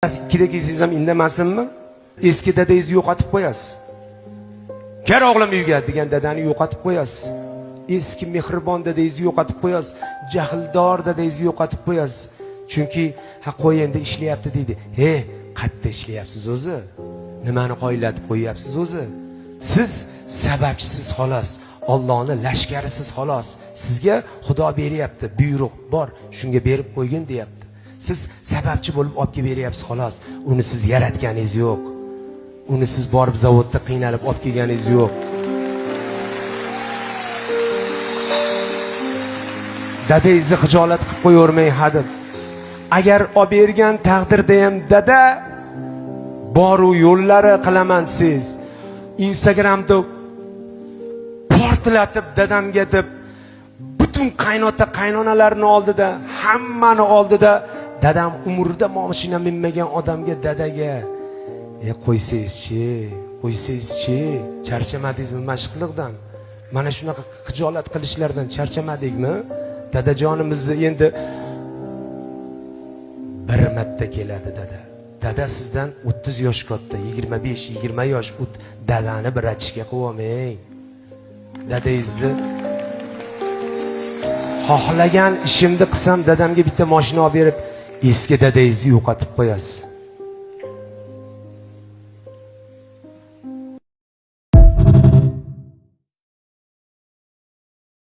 Ikkidagingiz ham indamasinmi? Eski dadangizni yo'qotib qo'yasiz. Kel o'g'lim uyga degan dadani yo'qotib qo'yasiz. Eski mehribon dadangizni yo'qotib qo'yasiz. Jahldor dadangizni yo'qotib qo'yasiz. Chunki ha qo'y endi ishlayapti deydi. He, qayerda ishlayapsiz o'zi? Nimani qo'ylatib qo'yyapsiz o'zi? Siz sababchisiz xolos. Allohning lashkarisiz xolos. Sizga Xudo beryapti, buyruq bor, shunga berib qo'ygin deyapti. Siz sababchi bo'lib olib kelib beryapsiz xolos. Uni siz yaratganingiz yo'q. Uni siz borib zavodda qiynalib olib kelganingiz yo'q. Dadangizni xijolat qilib qo'yavermang hadeb. Agar olib bergan taqdirda ham dada boru yo'llari qilaman siz. Instagramda portlatib dadamga deb butun qaynota qaynonalarning oldida, hammani oldida dadam umrida mashina minmagan odamga dadaga qo'ysangizchi, charchamadingizmi mashqliqdan? Mana shunaqa xijolat qilishlardan charchamadingmi? Dadajonimizni endi bir marta keladi dada. Dada sizdan 30 yosh katta, 25-20 yosh dadani bir achishga qo'yamang. Dadangizni xohlagan ishimni qilsam dadamga bitta mashina olib berib, eski dadangizni yo'qotib qo'yasiz.